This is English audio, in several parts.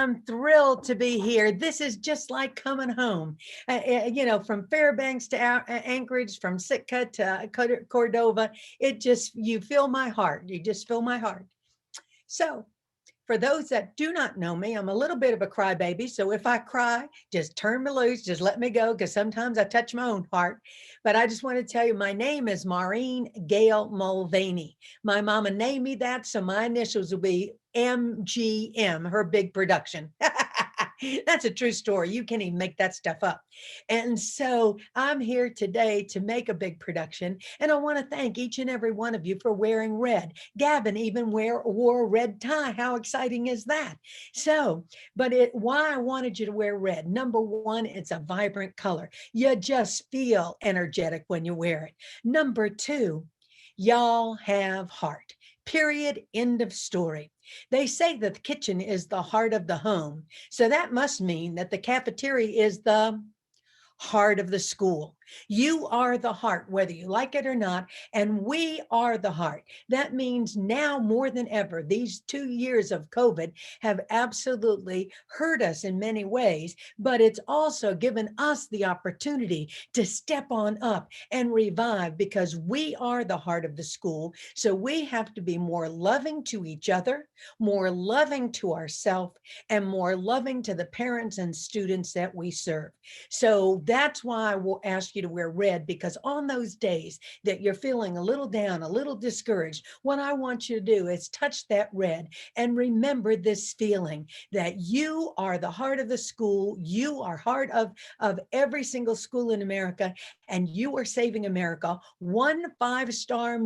I'm thrilled to be here. This is just like coming home. From Fairbanks to Anchorage, from Sitka to Cordova. You fill my heart. You just fill my heart. So, for those that do not know me, I'm a little bit of a crybaby. So if I cry, just turn me loose, just let me go, because sometimes I touch my own heart. But I just want to tell you, my name is Maureen Gail Mulvaney. My mama named me that, so my initials will be M.G.M, her big production. That's a true story. You can't even make that stuff up. And so I'm here today to make a big production. And I want to thank each and every one of you for wearing red. Gavin even wore a red tie. How exciting is that? So, why I wanted you to wear red. Number one, it's a vibrant color. You just feel energetic when you wear it. Number two, y'all have heart. Period. End of story. They say that the kitchen is the heart of the home. So that must mean that the cafeteria is the heart of the school. You are the heart, whether you like it or not, and we are the heart. That means now more than ever, these 2 years of COVID have absolutely hurt us in many ways, but it's also given us the opportunity to step on up and revive, because we are the heart of the school. So we have to be more loving to each other, more loving to ourselves, and more loving to the parents and students that we serve. So that's why I will ask you to wear red, because on those days that you're feeling a little down, a little discouraged, what I want you to do is touch that red and remember this feeling that you are the heart of the school. You are heart of every single school in America, and you are saving America one 5-star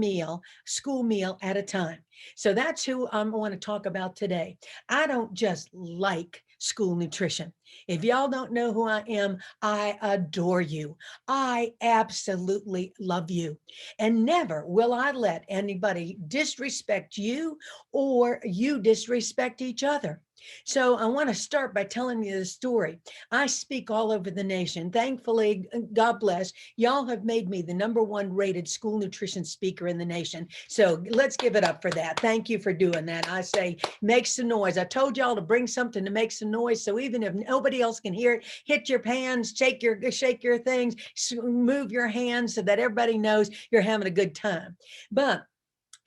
school meal at a time. So that's who I want to talk about today. I don't just like school nutrition. If y'all don't know who I am, I adore you. I absolutely love you. And never will I let anybody disrespect you or you disrespect each other. So I want to start by telling you the story. I speak all over the nation. Thankfully, God bless, y'all have made me the #1 rated school nutrition speaker in the nation. So let's give it up for that. Thank you for doing that. I say, make some noise. I told y'all to bring something to make some noise. So even if nobody else can hear it, hit your hands, shake your things, move your hands so that everybody knows you're having a good time. But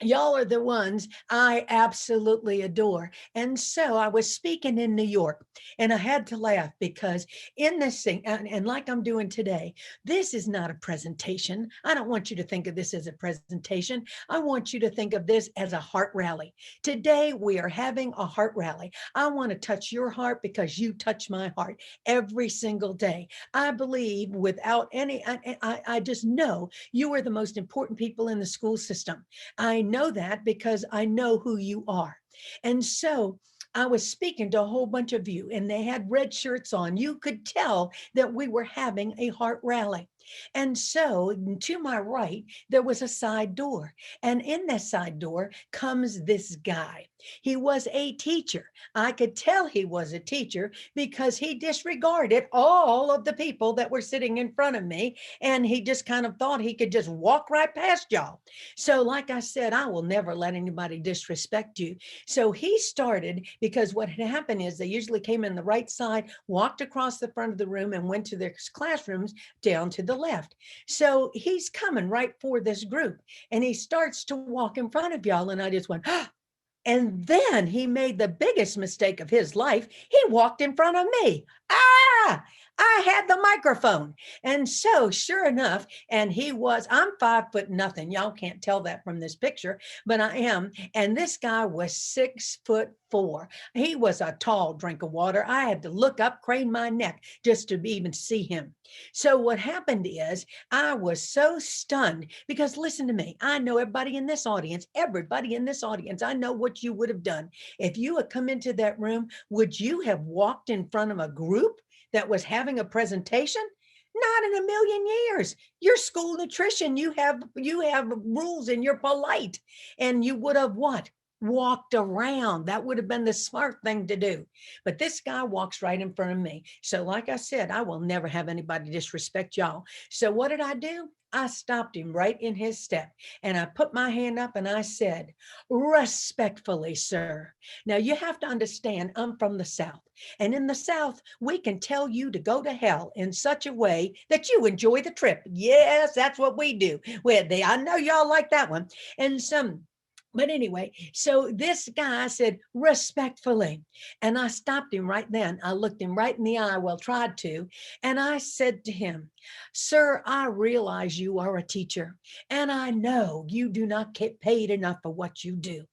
y'all are the ones I absolutely adore. And so I was speaking in New York, and I had to laugh because in this thing, and like I'm doing today, this is not a presentation. I don't want you to think of this as a presentation. I want you to think of this as a heart rally. Today, we are having a heart rally. I want to touch your heart because you touch my heart every single day. I believe without any, I just know you are the most important people in the school system. I know that because I know who you are. And so I was speaking to a whole bunch of you, and they had red shirts on. You could tell that we were having a heart rally. And so to my right, there was a side door. And in that side door comes this guy. He was a teacher. I could tell he was a teacher because he disregarded all of the people that were sitting in front of me. And he just kind of thought he could just walk right past y'all. So like I said, I will never let anybody disrespect you. So he started, because what had happened is they usually came in the right side, walked across the front of the room, and went to their classrooms down to the left. So he's coming right for this group, and he starts to walk in front of y'all, and I just went, ah. And then he made the biggest mistake of his life. He walked in front of me. Ah, I had the microphone. And so sure enough, and I'm 5 foot nothing. Y'all can't tell that from this picture, but I am. And this guy was 6'4". He was a tall drink of water. I had to look up, crane my neck just to even see him. So what happened is I was so stunned because listen to me. I know everybody in this audience, I know what you would have done. If you had come into that room, would you have walked in front of a group that was having a presentation? Not in a million years. Your school nutrition, you have rules and you're polite. And you would have what? walked around. That would have been the smart thing to do. But this guy walks right in front of me. So like I said, I will never have anybody disrespect y'all. So what did I do? I stopped him right in his step and I put my hand up and I said, respectfully, sir. Now you have to understand, I'm from the South. And in the South, we can tell you to go to hell in such a way that you enjoy the trip. Yes, that's what we do. I know y'all like that one. And but anyway, so this guy said, respectfully. And I stopped him right then. I looked him right in the eye, well, tried to. And I said to him, sir, I realize you are a teacher. And I know you do not get paid enough for what you do.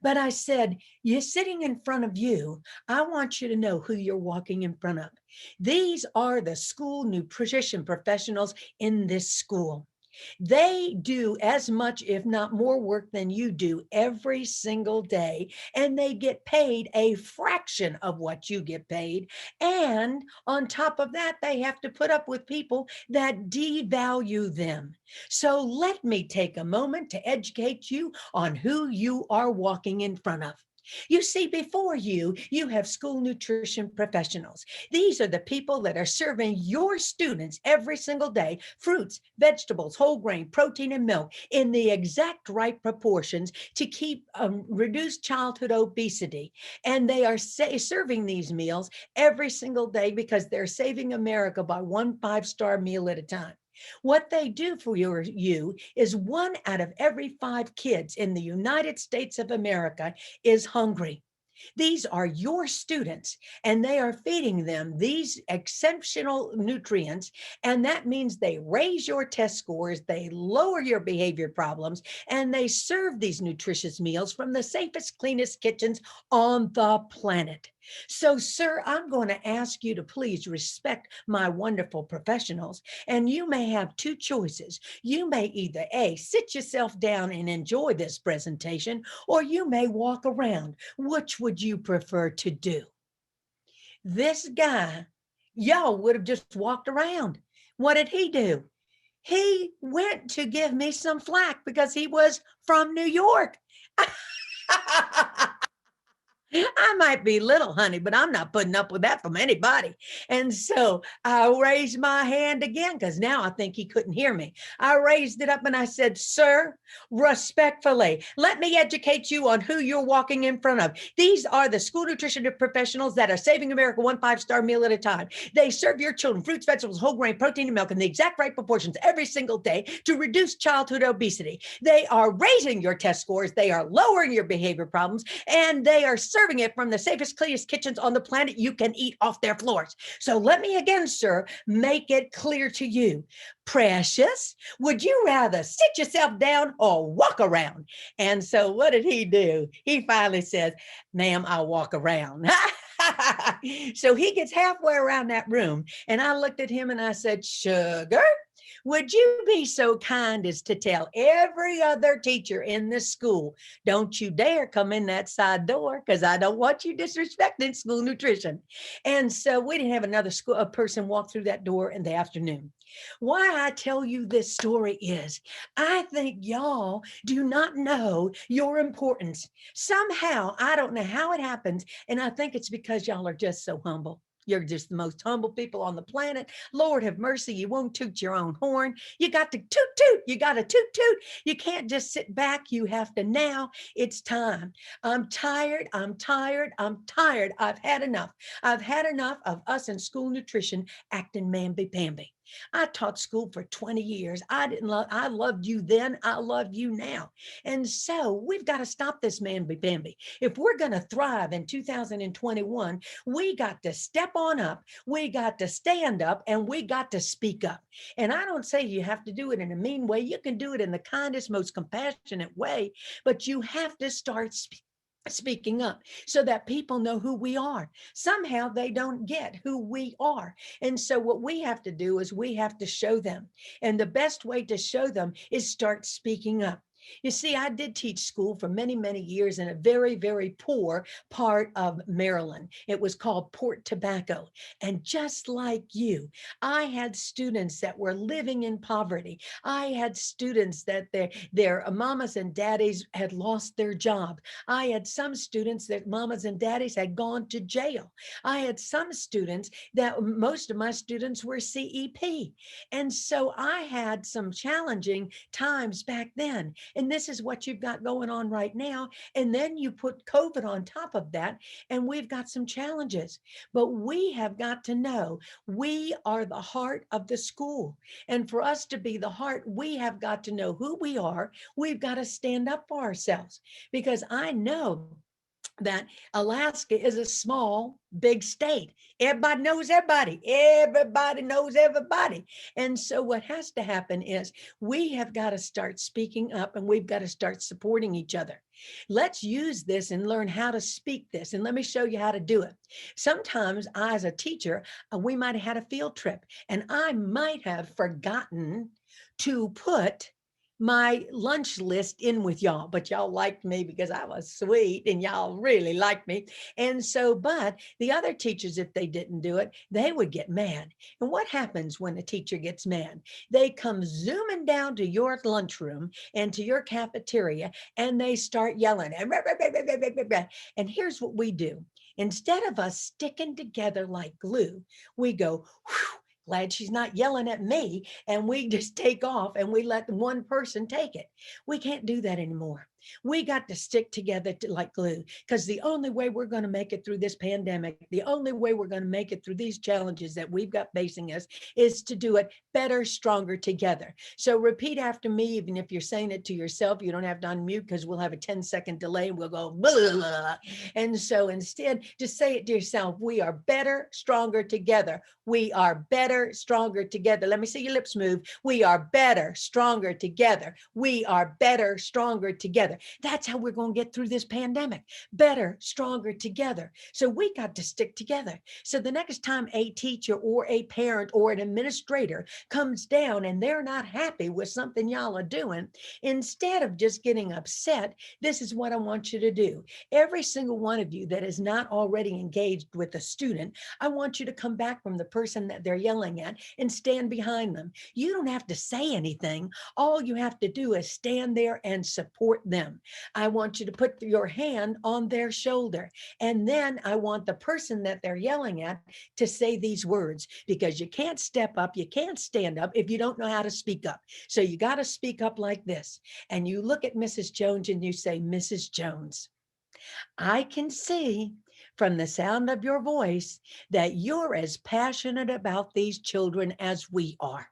But I said, you're sitting in front of you. I want you to know who you're walking in front of. These are the school nutrition professionals in this school. They do as much, if not more work than you do every single day, and they get paid a fraction of what you get paid. And on top of that, they have to put up with people that devalue them. So let me take a moment to educate you on who you are walking in front of. You see, before you have school nutrition professionals. These are the people that are serving your students every single day, fruits, vegetables, whole grain, protein, and milk in the exact right proportions to keep reduce childhood obesity. And they are serving these meals every single day because they're saving America by one 5-star meal at a time. What they do for you is 1 out of every 5 kids in the United States of America is hungry. These are your students, and they are feeding them these exceptional nutrients. And that means they raise your test scores, they lower your behavior problems, and they serve these nutritious meals from the safest, cleanest kitchens on the planet. So, sir, I'm going to ask you to please respect my wonderful professionals. And you may have 2 choices. You may either A, sit yourself down and enjoy this presentation, or you may walk around. Which would you prefer to do? This guy, y'all would have just walked around. What did he do? He went to give me some flack because he was from New York. I might be little, honey, but I'm not putting up with that from anybody. And so I raised my hand again because now I think he couldn't hear me. I raised it up and I said, sir, respectfully, let me educate you on who you're walking in front of. These are the school nutrition professionals that are saving America one 5-star meal at a time. They serve your children fruits, vegetables, whole grain, protein, and milk in the exact right proportions every single day to reduce childhood obesity. They are raising your test scores. They are lowering your behavior problems, and they are serving it from the safest, cleanest kitchens on the planet. You can eat off their floors. So let me again, sir, make it clear to you. Precious, would you rather sit yourself down or walk around? And so what did he do? He finally says, ma'am, I'll walk around. So he gets halfway around that room, and I looked at him and I said, sugar, would you be so kind as to tell every other teacher in this school, don't you dare come in that side door because I don't want you disrespecting school nutrition. And so we didn't have another person walk through that door in the afternoon. Why I tell you this story is I think y'all do not know your importance. Somehow, I don't know how it happens, and I think it's because y'all are just so humble. You're just the most humble people on the planet. Lord have mercy, you won't toot your own horn. You got to toot toot. You got to toot toot. You can't just sit back. You have to now. It's time. I'm tired. I'm tired. I'm tired. I've had enough. I've had enough of us in school nutrition acting mamby-pamby. I taught school for 20 years. I loved you then. I love you now. And so we've got to stop this mamby-pamby. If we're going to thrive in 2021, we got to step on up. We got to stand up, and we got to speak up. And I don't say you have to do it in a mean way. You can do it in the kindest, most compassionate way, but you have to start speaking up so that people know who we are. Somehow they don't get who we are. And so what we have to do is we have to show them. And the best way to show them is start speaking up. You see, I did teach school for many, many years in a very, very poor part of Maryland. It was called Port Tobacco. And just like you, I had students that were living in poverty. I had students that their mamas and daddies had lost their job. I had some students that mamas and daddies had gone to jail. I had some students that most of my students were CEP. And so I had some challenging times back then. And this is what you've got going on right now. And then you put COVID on top of that, and we've got some challenges. But we have got to know we are the heart of the school. And for us to be the heart, we have got to know who we are. We've got to stand up for ourselves, because I know that Alaska is a small, big state. Everybody knows everybody. Everybody knows everybody. And so what has to happen is we have got to start speaking up, and we've got to start supporting each other. Let's use this and learn how to speak this. And let me show you how to do it. Sometimes I, as a teacher, we might have had a field trip, and I might have forgotten to put my lunch list in with y'all, but y'all liked me because I was sweet and y'all really liked me. And so, but the other teachers, if they didn't do it, they would get mad. And what happens when a teacher gets mad? They come zooming down to your lunchroom and to your cafeteria, and they start yelling. And here's what we do. Instead of us sticking together like glue, we go, whew, glad she's not yelling at me. And we just take off and we let one person take it. We can't do that anymore. We got to stick together like glue, because the only way we're going to make it through this pandemic, the only way we're going to make it through these challenges that we've got facing us, is to do it better, stronger together. So repeat after me. Even if you're saying it to yourself, you don't have to unmute, because we'll have a 10-second delay and we'll go blah, blah, blah. And so instead, just say it to yourself. We are better, stronger together. We are better, stronger together. Let me see your lips move. We are better, stronger together. We are better, stronger together. That's how we're going to get through this pandemic. Better, stronger together. So we got to stick together. So the next time a teacher or a parent or an administrator comes down and they're not happy with something y'all are doing, instead of just getting upset, this is what I want you to do. Every single one of you that is not already engaged with a student, I want you to come back from the person that they're yelling at and stand behind them. You don't have to say anything. All you have to do is stand there and support them. I want you to put your hand on their shoulder. And then I want the person that they're yelling at to say these words, because you can't step up, you can't stand up if you don't know how to speak up. So you got to speak up like this. And you look at Mrs. Jones and you say, Mrs. Jones, I can see from the sound of your voice that you're as passionate about these children as we are.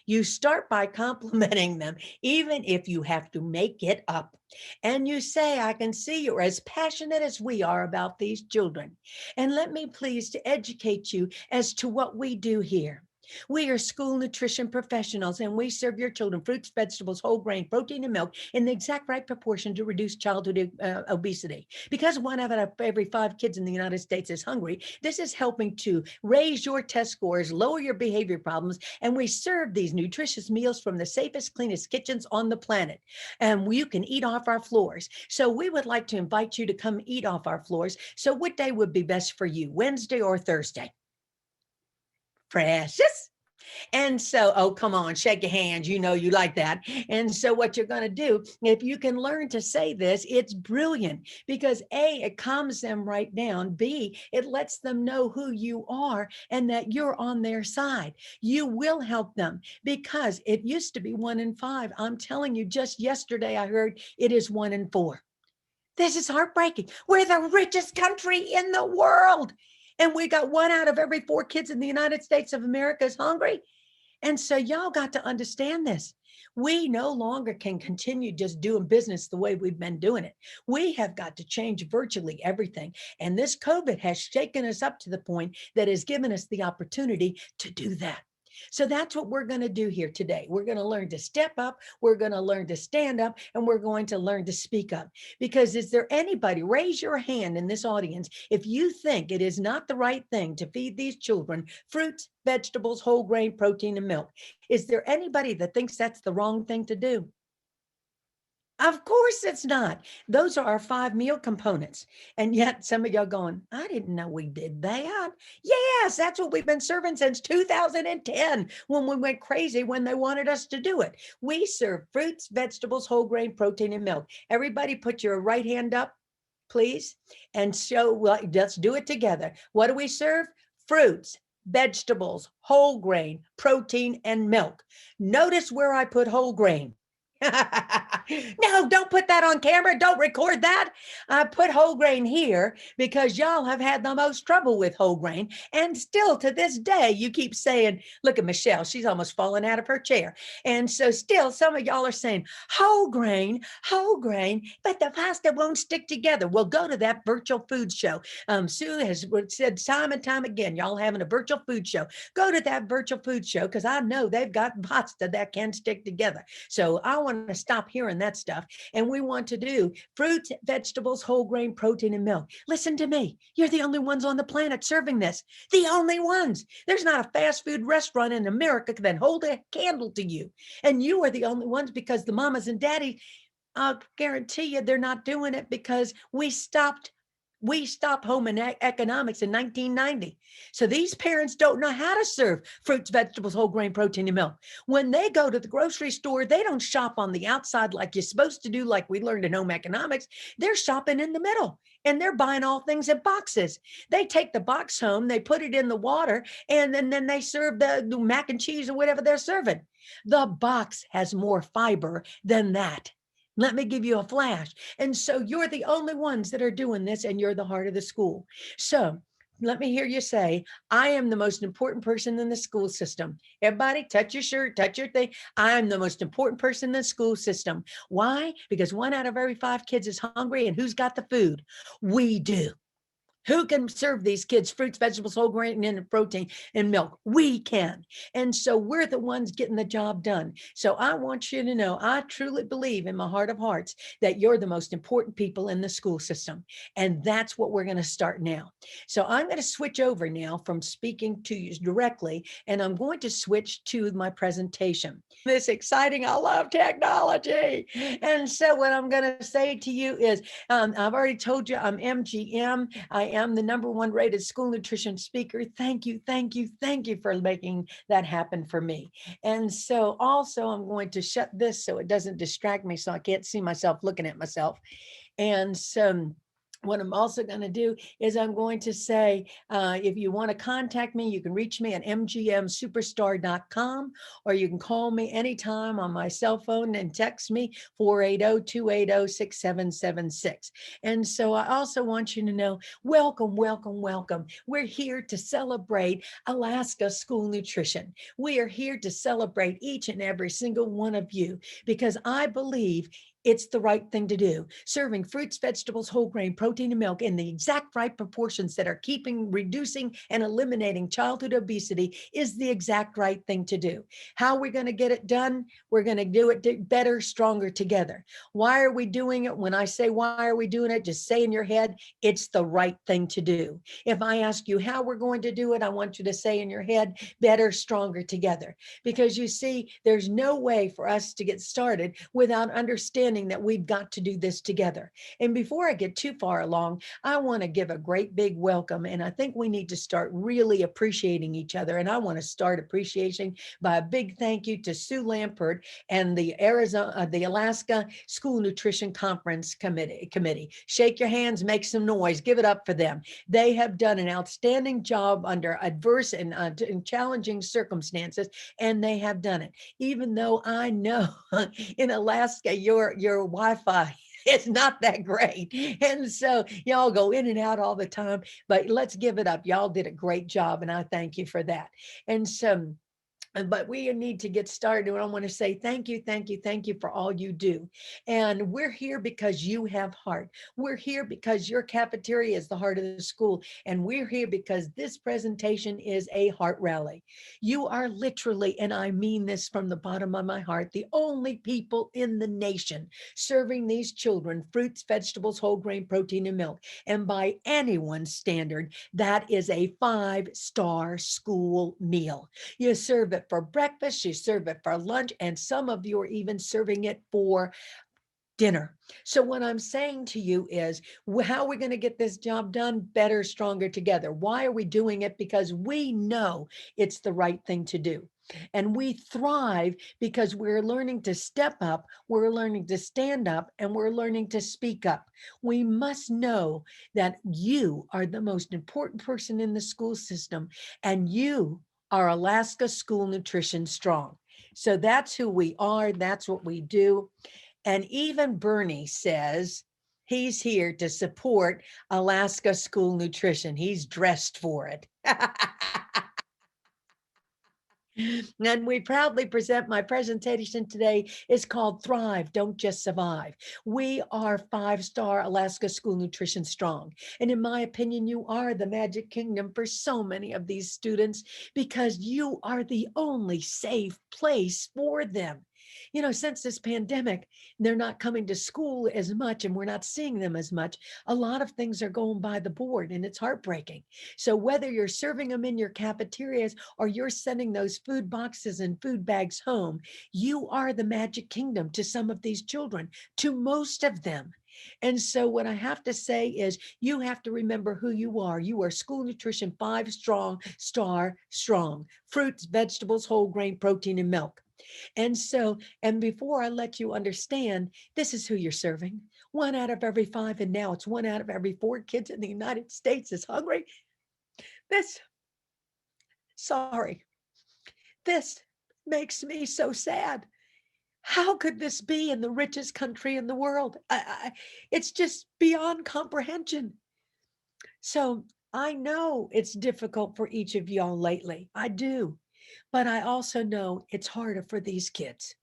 You start by complimenting them, even if you have to make it up. And you say, I can see you're as passionate as we are about these children. And let me please to educate you as to what we do here. We are school nutrition professionals, and we serve your children fruits, vegetables, whole grain, protein, and milk in the exact right proportion to reduce childhood obesity. Because one out of every 5 kids in the United States is hungry, this is helping to raise your test scores, lower your behavior problems, and we serve these nutritious meals from the safest, cleanest kitchens on the planet. And you can eat off our floors. So we would like to invite you to come eat off our floors. So what day would be best for you, Wednesday or Thursday? Precious. And so, oh, come on, shake your hands. You know you like that. And so what you're going to do, if you can learn to say this, it's brilliant, because A, it calms them right down. B, it lets them know who you are and that you're on their side. You will help them, because it used to be 1 in 5. I'm telling you, just yesterday I heard it is 1 in 4. This is heartbreaking. We're the richest country in the world. And we got 1 out of every 4 kids in the United States of America is hungry. And so y'all got to understand this. We no longer can continue just doing business the way we've been doing it. We have got to change virtually everything. And this COVID has shaken us up to the point that has given us the opportunity to do that. So that's what we're going to do here today. We're going to learn to step up. We're going to learn to stand up, and we're going to learn to speak up. Because is there anybody, raise your hand in this audience, if you think it is not the right thing to feed these children fruits, vegetables, whole grain, protein, and milk? Is there anybody that thinks that's the wrong thing to do? Of course it's not. Those are our 5 meal components. And yet some of y'all going, I didn't know we did that. Yes, that's what we've been serving since 2010 when we went crazy when they wanted us to do it. We serve fruits, vegetables, whole grain, protein, and milk. Everybody put your right hand up, please, and show, well, let's do it together. What do we serve? Fruits, vegetables, whole grain, protein, and milk. Notice where I put whole grain. No, don't put that on camera. Don't record that. I put whole grain here because y'all have had the most trouble with whole grain. And still to this day, you keep saying, look at Michelle, she's almost fallen out of her chair. And so still some of y'all are saying whole grain, but the pasta won't stick together. Well, go to that virtual food show. Sue has said time and time again, y'all having a virtual food show. Go to that virtual food show because I know they've got pasta that can stick together. So I want to stop hearing that stuff. And we want to do fruits, vegetables, whole grain, protein, and milk. Listen to me. You're the only ones on the planet serving this. The only ones. There's not a fast food restaurant in America that hold a candle to you. And you are the only ones because the mamas and daddies, I'll guarantee you they're not doing it because we stopped home economics in 1990. So these parents don't know how to serve fruits, vegetables, whole grain, protein, and milk. When they go to the grocery store, they don't shop on the outside like you're supposed to do, like we learned in home economics. They're shopping in the middle and they're buying all things in boxes. They take the box home, they put it in the water, and then they serve the mac and cheese or whatever they're serving. The box has more fiber than that. Let me give you a flash. And so you're the only ones that are doing this, and you're the heart of the school. So let me hear you say, I am the most important person in the school system. Everybody, touch your shirt, touch your thing. I am the most important person in the school system. Why? Because 1 out of every 5 kids is hungry, and who's got the food? We do. Who can serve these kids fruits, vegetables, whole grain, and protein and milk? We can. And so we're the ones getting the job done. So I want you to know, I truly believe in my heart of hearts that you're the most important people in the school system. And that's what we're going to start now. So I'm going to switch over now from speaking to you directly, and I'm going to switch to my presentation. This exciting, I love technology. And so what I'm going to say to you is, I've already told you I'm M.G.M. I am the #1 rated school nutrition speaker. Thank you, thank you, thank you for making that happen for me. And so also I'm going to shut this so it doesn't distract me so I can't see myself looking at myself. And so what I'm also going to do is I'm going to say, if you want to contact me, you can reach me at mgmsuperstar.com, or you can call me anytime on my cell phone and text me 480-280-6776. And so I also want you to know, welcome, welcome, welcome. We're here to celebrate Alaska school nutrition. We are here to celebrate each and every single one of you because I believe it's the right thing to do. Serving fruits, vegetables, whole grain, protein, and milk in the exact right proportions that are reducing, and eliminating childhood obesity is the exact right thing to do. How are we going to get it done? We're going to do it better, stronger together. Why are we doing it? When I say why are we doing it, just say in your head, it's the right thing to do. If I ask you how we're going to do it, I want you to say in your head, better, stronger together. Because you see, there's no way for us to get started without understanding that we've got to do this together. And before I get too far along, I want to give a great big welcome. And I think we need to start really appreciating each other. And I want to start appreciation by a big thank you to Sue Lampert and the Alaska School Nutrition Conference Committee. Shake your hands, make some noise, give it up for them. They have done an outstanding job under adverse and challenging circumstances, and they have done it. Even though I know in Alaska, your Wi-Fi is not that great. And so y'all go in and out all the time, but let's give it up. Y'all did a great job, and I thank you for that. And so, but we need to get started. And I want to say thank you, thank you, thank you for all you do. And we're here because you have heart. We're here because your cafeteria is the heart of the school. And we're here because this presentation is a heart rally. You are literally, and I mean this from the bottom of my heart, the only people in the nation serving these children fruits, vegetables, whole grain, protein, and milk. And by anyone's standard, that is a 5-star school meal. You serve it for breakfast, you serve it for lunch, and some of you are even serving it for dinner. So what I'm saying to you is, how are we going to get this job done? Better, stronger together. Why are we doing it? Because we know it's the right thing to do. And we thrive because we're learning to step up, we're learning to stand up, and we're learning to speak up. We must know that you are the most important person in the school system, and you are Alaska School Nutrition Strong. So that's who we are. That's what we do. And even Bernie says he's here to support Alaska School Nutrition. He's dressed for it. And we proudly present my presentation today is called Thrive, Don't Just Survive. We are 5-star Alaska School Nutrition Strong. And in my opinion, you are the magic kingdom for so many of these students because you are the only safe place for them. You know, since this pandemic, they're not coming to school as much and we're not seeing them as much. A lot of things are going by the board and it's heartbreaking. So whether you're serving them in your cafeterias or you're sending those food boxes and food bags home, you are the magic kingdom to some of these children, to most of them. And so what I have to say is you have to remember who you are. You are School Nutrition 5-star strong. Fruits, vegetables, whole grain, protein, and milk. And so, and before I let you understand, this is who you're serving. 1 out of every 5, and now it's 1 out of every 4 kids in the United States is hungry. This, sorry, this makes me so sad. How could this be in the richest country in the world? It's just beyond comprehension. So I know it's difficult for each of y'all lately. I do. But I also know it's harder for these kids.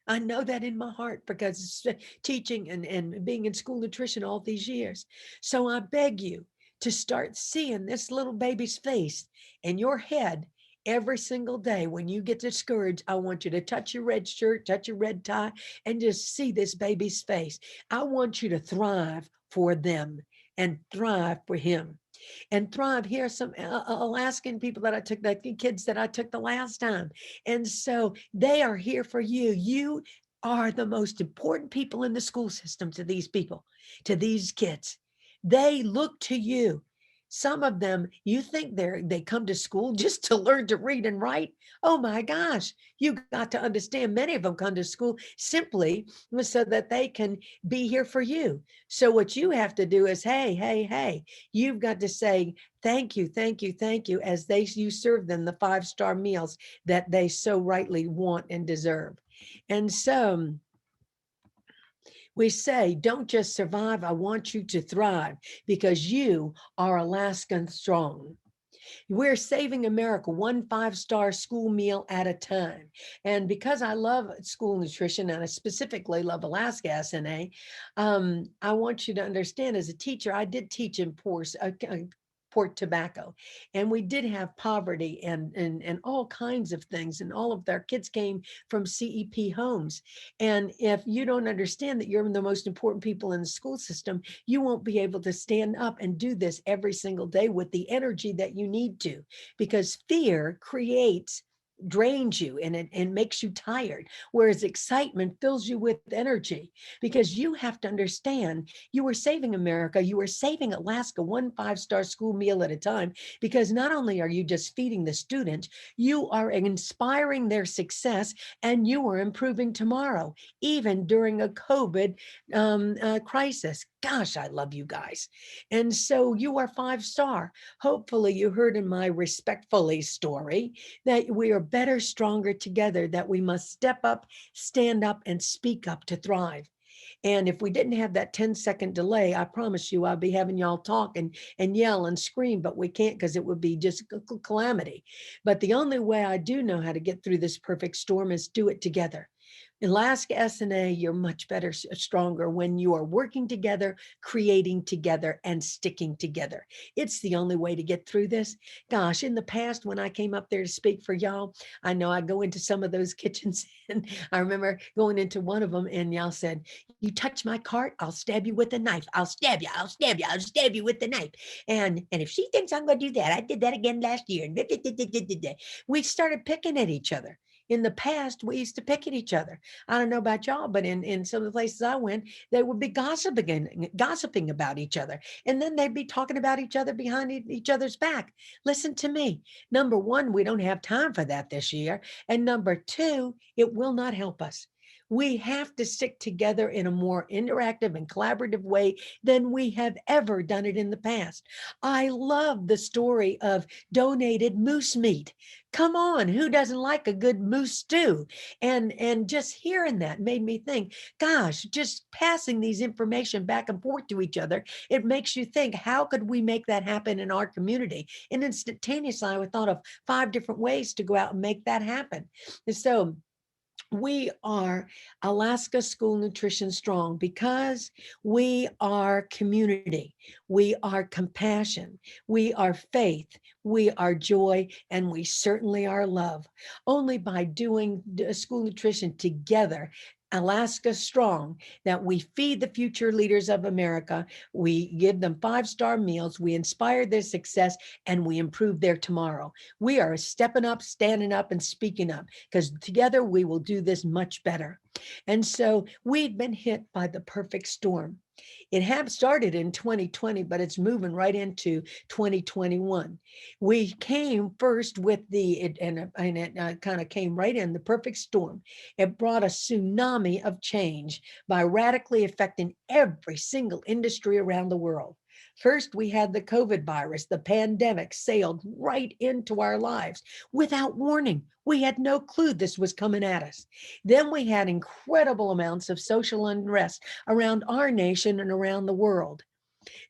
I know that in my heart because teaching and being in school nutrition all these years. So I beg you to start seeing this little baby's face in your head every single day. When you get discouraged, I want you to touch your red shirt, touch your red tie, and just see this baby's face. I want you to thrive for them and thrive for him. And thrive. Here are some Alaskan people that I took, the kids that I took the last time. And so they are here for you. You are the most important people in the school system to these people, to these kids. They look to you. Some of them, you think they come to school just to learn to read and write. Oh my gosh, you got to understand many of them come to school simply so that they can be here for you. So what you have to do is, hey, you've got to say, thank you, thank you, thank you, as you serve them the 5-star meals that they so rightly want and deserve. And so we say, don't just survive, I want you to thrive because you are Alaskan strong. We're saving America 1 5-star school meal at a time. And because I love school nutrition and I specifically love Alaska AKSNA, I want you to understand as a teacher, I did teach in Port Tobacco, and we did have poverty and all kinds of things, and all of their kids came from CEP homes. And if you don't understand that you're the most important people in the school system, you won't be able to stand up and do this every single day with the energy that you need to, because fear drains you and it makes you tired, whereas excitement fills you with energy. Because you have to understand, you are saving America, you are saving Alaska 1 5-star school meal at a time, because not only are you just feeding the students, you are inspiring their success and you are improving tomorrow, even during a COVID crisis. Gosh, I love you guys. And so you are 5-star. Hopefully you heard in my respectfully story that we are better, stronger together, that we must step up, stand up, and speak up to thrive. And if we didn't have that 10-second delay, I promise you I'll be having y'all talk and yell and scream, but we can't because it would be just a calamity. But the only way I do know how to get through this perfect storm is do it together. Alaska AKSNA, you're much better, stronger when you are working together, creating together, and sticking together. It's the only way to get through this. Gosh, in the past, when I came up there to speak for y'all, I know I go into some of those kitchens, and I remember going into one of them, and y'all said, "You touch my cart, I'll stab you with a knife. I'll stab you. I'll stab you. I'll stab you with the knife." And if she thinks I'm going to do that, I did that again last year. And we started picking at each other. In the past, we used to pick at each other. I don't know about y'all, but in some of the places I went, they would be gossiping about each other. And then they'd be talking about each other behind each other's back. Listen to me. Number one, we don't have time for that this year. And number two, it will not help us. We have to stick together in a more interactive and collaborative way than we have ever done it in the past. I love the story of donated moose meat. Come on, who doesn't like a good moose stew? And just hearing that made me think, gosh, just passing these information back and forth to each other, it makes you think, how could we make that happen in our community? And instantaneously, I thought of 5 different ways to go out and make that happen. And so we are Alaska School Nutrition Strong because we are community, we are compassion, we are faith, we are joy, and we certainly are love. Only by doing school nutrition together, Alaska Strong, that we feed the future leaders of America, we give them 5-star meals, we inspire their success, and we improve their tomorrow. We are stepping up, standing up, and speaking up, because together we will do this much better. And so we've been hit by the perfect storm. It had started in 2020, but it's moving right into 2021. We came first with it kind of came right in the perfect storm. It brought a tsunami of change by radically affecting every single industry around the world. First, we had the COVID virus. The pandemic sailed right into our lives without warning. We had no clue this was coming at us. Then we had incredible amounts of social unrest around our nation and around the world.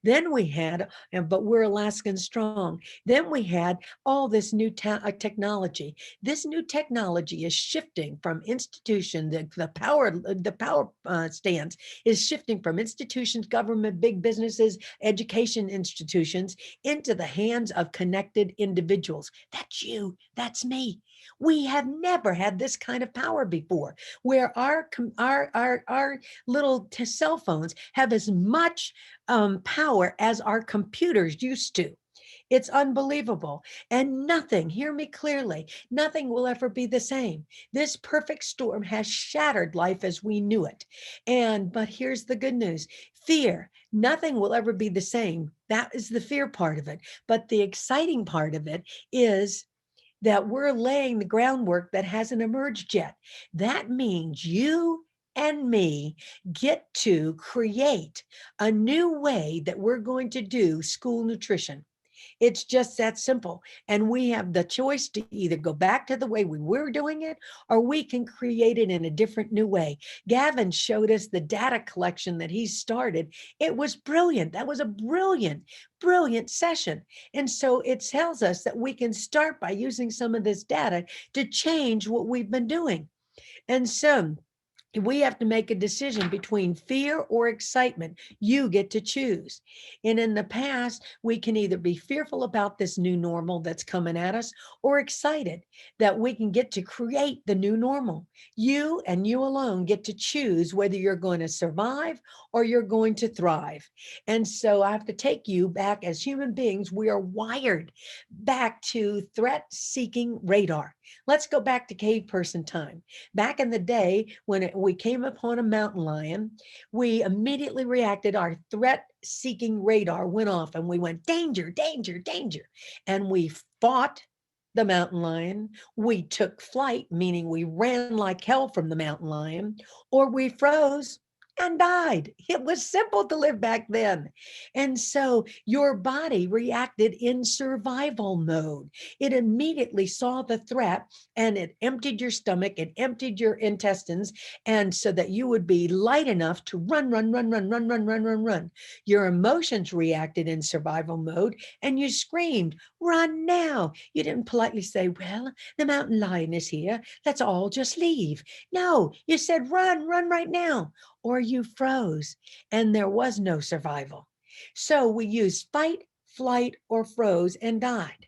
Then we had, but we're Alaskan Strong. Then we had all this new technology. This new technology is shifting from institutions, the power stance is shifting from institutions, government, big businesses, education institutions into the hands of connected individuals. That's you, that's me. We have never had this kind of power before, where our little cell phones have as much power as our computers used to. It's unbelievable. And nothing, hear me clearly, nothing will ever be the same. This perfect storm has shattered life as we knew it. But here's the good news: fear. Nothing will ever be the same. That is the fear part of it. But the exciting part of it is that we're laying the groundwork that hasn't emerged yet. That means you and me get to create a new way that we're going to do school nutrition. It's just that simple. And we have the choice to either go back to the way we were doing it, or we can create it in a different new way. Gavin showed us the data collection that he started. It was brilliant. That was a brilliant, brilliant session. And so it tells us that we can start by using some of this data to change what we've been doing. And so we have to make a decision between fear or excitement. You get to choose. And in the past, we can either be fearful about this new normal that's coming at us, or excited that we can get to create the new normal. You and you alone get to choose whether you're going to survive or you're going to thrive. And so I have to take you back. As human beings, we are wired back to threat-seeking radar. Let's go back to cave person time. Back in the day, when we came upon a mountain lion, we immediately reacted. Our threat-seeking radar went off and we went, danger, danger, danger. And we fought the mountain lion. We took flight, meaning we ran like hell from the mountain lion, or we froze and died. It was simple to live back then. And so your body reacted in survival mode. It immediately saw the threat and it emptied your stomach, it emptied your intestines, and so that you would be light enough to run, run, run, run, run, run, run, run, run. Your emotions reacted in survival mode and you screamed, run now. You didn't politely say, well, the mountain lion is here. Let's all just leave. No, you said, run, run right now. Or you froze and there was no survival. So we used fight, flight, or froze and died.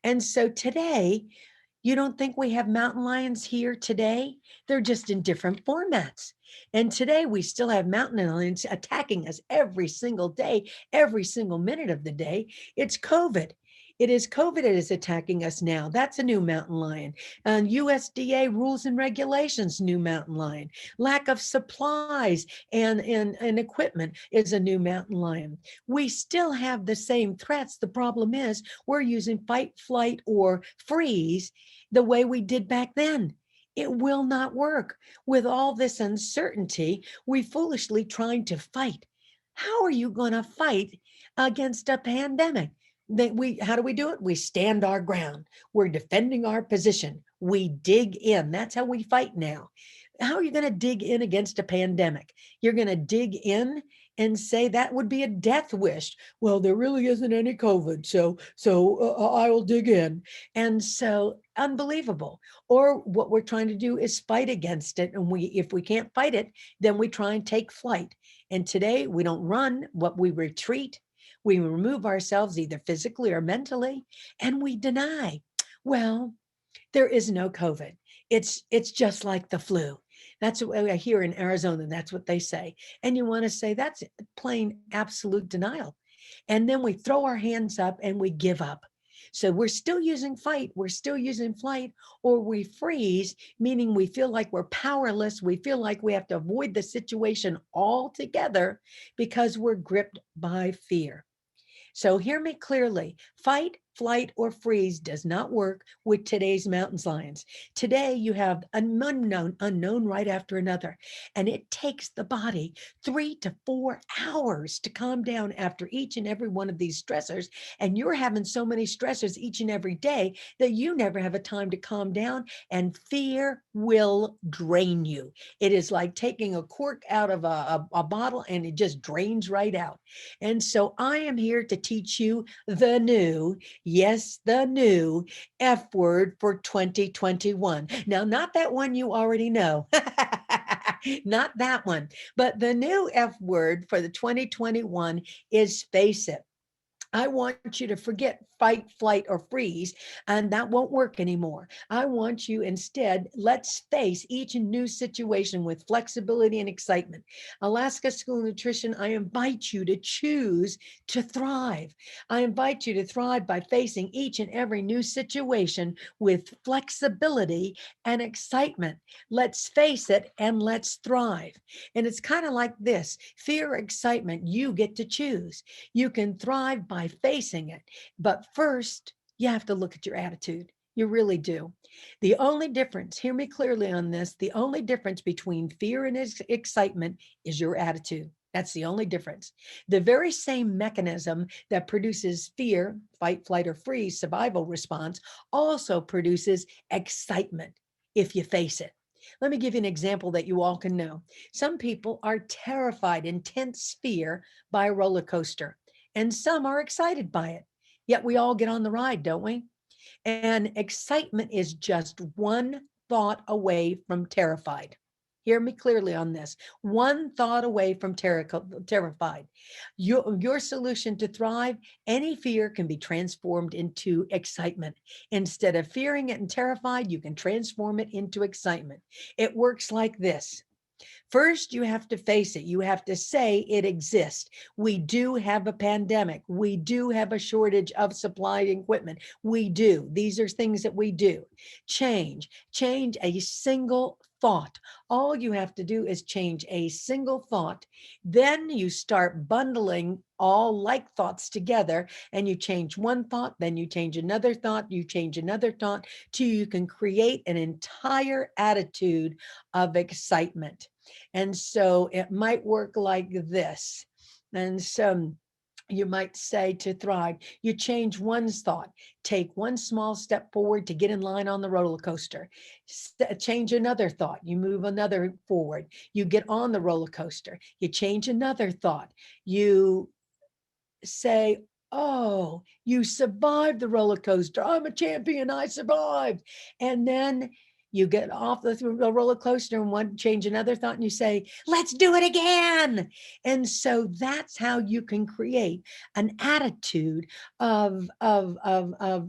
And so today, you don't think we have mountain lions here today? They're just in different formats. And today we still have mountain lions attacking us every single day, every single minute of the day. It's COVID. It is COVID that is attacking us now. That's a new mountain lion. And USDA rules and regulations, new mountain lion. Lack of supplies and equipment is a new mountain lion. We still have the same threats. The problem is we're using fight, flight, or freeze the way we did back then. It will not work. With all this uncertainty, we foolishly trying to fight. How are you going to fight against a pandemic? How do we do it? We stand our ground. We're defending our position. We dig in. That's how we fight now. How are you going to dig in against a pandemic? You're going to dig in and say that would be a death wish. Well, there really isn't any COVID, so I will dig in. And so unbelievable. Or what we're trying to do is fight against it. And if we can't fight it, then we try and take flight. And today we don't run, what we retreat. We remove ourselves either physically or mentally, and we deny. Well, there is no COVID. It's just like the flu. That's what I hear in Arizona. That's what they say. And you want to say that's plain absolute denial. And then we throw our hands up and we give up. So we're still using fight, we're still using flight, or we freeze, meaning we feel like we're powerless. We feel like we have to avoid the situation altogether because we're gripped by fear. So hear me clearly. Fight, flight, or freeze does not work with today's mountain lions. Today you have an unknown right after another, and it takes the body 3 to 4 hours to calm down after each and every one of these stressors. And you're having so many stressors each and every day that you never have a time to calm down, and fear will drain you. It is like taking a cork out of a bottle and it just drains right out. And so I am here to teach you the new, yes, the new F word for 2021. Now, not that one you already know, not that one, but the new F word for the 2021 is face it. I want you to forget fight, flight, or freeze, and that won't work anymore. I want you instead, let's face each new situation with flexibility and excitement. Alaska School of Nutrition, I invite you to choose to thrive. I invite you to thrive by facing each and every new situation with flexibility and excitement. Let's face it and let's thrive. And it's kind of like this: fear or excitement, you get to choose. You can thrive by facing it. But first, you have to look at your attitude. You really do. The only difference, hear me clearly on this, the only difference between fear and excitement is your attitude. That's the only difference. The very same mechanism that produces fear, fight, flight, or freeze, survival response, also produces excitement if you face it. Let me give you an example that you all can know. Some people are terrified, intense fear by a roller coaster, and some are excited by it. Yet we all get on the ride, don't we? And excitement is just one thought away from terrified. Hear me clearly on this. One thought away from terrified. Your solution to thrive, any fear can be transformed into excitement. Instead of fearing it and terrified, you can transform it into excitement. It works like this. First, you have to face it. You have to say it exists. We do have a pandemic. We do have a shortage of supply equipment. We do. These are things that we do. Change a single thought. All you have to do is change a single thought. Then you start bundling all like thoughts together, and you change one thought, then you change another thought, you change another thought, till you can create an entire attitude of excitement. And so it might work like this. And so you might say to thrive, you change one's thought, take one small step forward to get in line on the roller coaster. Change another thought, you move another forward, you get on the roller coaster, you change another thought, you say, oh, you survived the roller coaster. I'm a champion, I survived. And then You get off the roller coaster and want to change another thought, and you say, let's do it again. And so that's how you can create an attitude of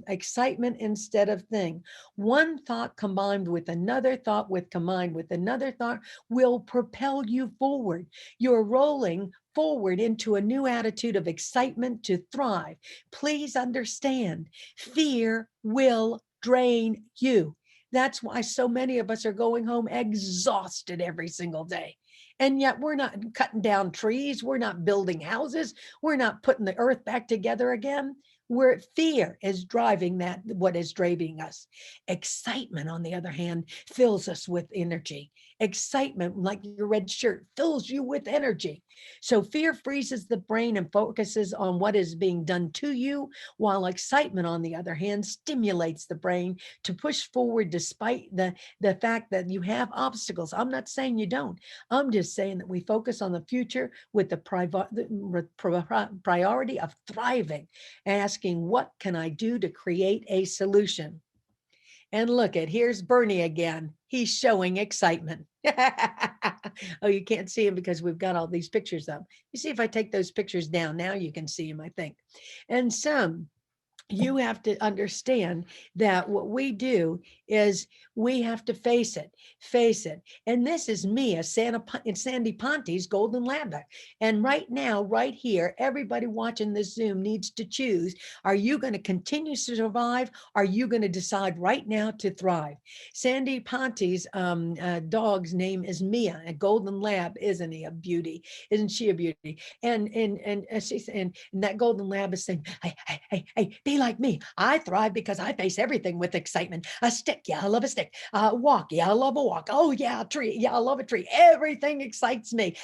excitement instead of thing. One thought combined with another thought combined with another thought will propel you forward. You're rolling forward into a new attitude of excitement to thrive. Please understand, fear will drain you. That's why so many of us are going home exhausted every single day. And yet we're not cutting down trees. We're not building houses. We're not putting the earth back together again. Where fear is driving that, what is driving us. Excitement, on the other hand, fills us with energy. Excitement, like your red shirt, fills you with energy. So fear freezes the brain and focuses on what is being done to you, while excitement, on the other hand, stimulates the brain to push forward despite the fact that you have obstacles. I'm not saying you don't. I'm just saying that we focus on the future with the priority of thriving, asking, what can I do to create a solution? And look at, here's Bernie again. He's showing excitement. Oh, you can't see him because we've got all these pictures up. You see, if I take those pictures down, now you can see him, I think. And you have to understand that what we do is we have to face it. And this is me, Sandy Ponte's golden lab. And right now, right here, everybody watching this Zoom needs to choose. Are you going to continue to survive? Are you going to decide right now to thrive? Sandy Ponte's dog's name is Mia, a golden lab. Isn't he a beauty? Isn't she a beauty? And she's, and that golden lab is saying, hey, be like me. I thrive because I face everything with excitement. A stick, yeah, I love a stick. Walk, yeah, I love a walk. Oh yeah, a tree, yeah, I love a tree. Everything excites me.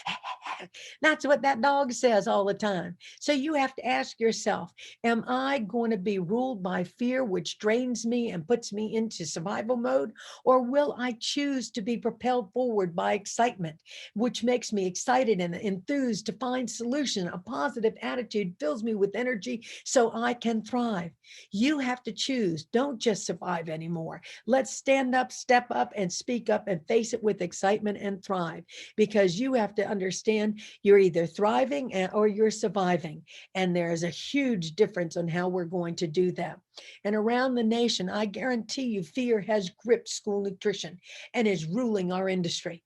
That's what that dog says all the time. So you have to ask yourself, am I going to be ruled by fear, which drains me and puts me into survival mode? Or will I choose to be propelled forward by excitement, which makes me excited and enthused to find solution? A positive attitude fills me with energy so I can thrive. You have to choose. Don't just survive anymore. Let's stand up, step up, and speak up and face it with excitement and thrive, because you have to understand you're either thriving or you're surviving. And there is a huge difference on how we're going to do that. And around the nation, I guarantee you, fear has gripped school nutrition and is ruling our industry.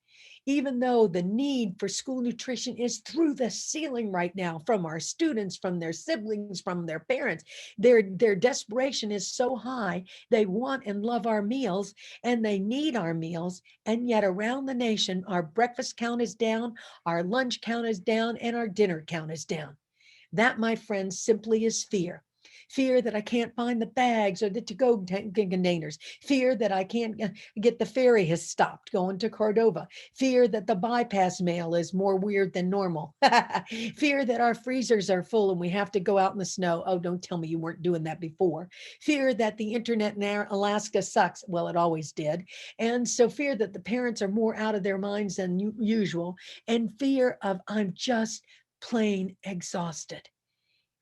Even though the need for school nutrition is through the ceiling right now, from our students, from their siblings, from their parents, their desperation is so high. They want and love our meals and they need our meals. And yet around the nation, our breakfast count is down, our lunch count is down, and our dinner count is down. That, my friends, simply is fear. Fear that I can't find the bags or the to-go containers. Fear that I can't get the ferry has stopped going to Cordova. Fear that the bypass mail is more weird than normal. Fear that our freezers are full and we have to go out in the snow. Oh, don't tell me you weren't doing that before. Fear that the internet in Alaska sucks. Well, it always did. And so fear that the parents are more out of their minds than usual. And fear of, I'm just plain exhausted.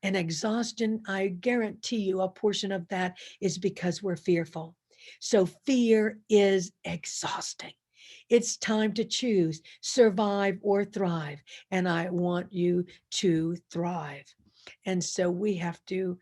And exhaustion, I guarantee you, a portion of that is because we're fearful. So fear is exhausting. It's time to choose survive or thrive. And I want you to thrive. And so we have to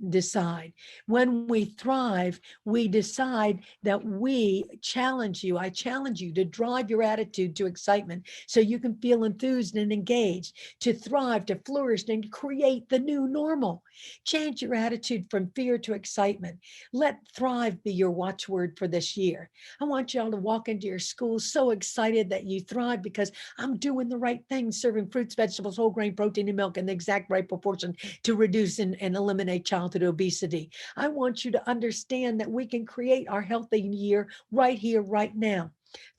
decide. When we thrive, we decide that we challenge you. I challenge you to drive your attitude to excitement so you can feel enthused and engaged, to thrive, to flourish, and create the new normal. Change your attitude from fear to excitement. Let thrive be your watchword for this year. I want y'all to walk into your school so excited that you thrive because I'm doing the right thing, serving fruits, vegetables, whole grain, protein, and milk in the exact right proportion to reduce and eliminate childhood obesity. I want you to understand that we can create our healthy year right here, right now.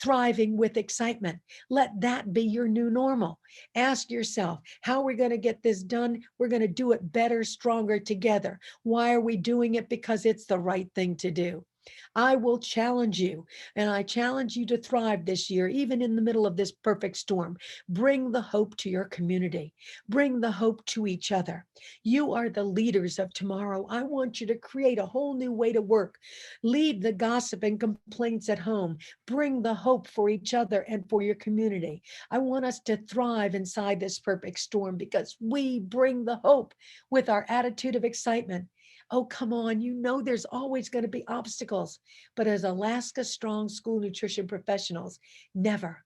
Thriving with excitement. Let that be your new normal. Ask yourself, how are we going to get this done? We're going to do it better, stronger together. Why are we doing it? Because it's the right thing to do. I will challenge you, and I challenge you to thrive this year, even in the middle of this perfect storm. Bring the hope to your community. Bring the hope to each other. You are the leaders of tomorrow. I want you to create a whole new way to work. Leave the gossip and complaints at home. Bring the hope for each other and for your community. I want us to thrive inside this perfect storm because we bring the hope with our attitude of excitement. Oh, come on. You know, there's always going to be obstacles. But as Alaska Strong School Nutrition professionals, never,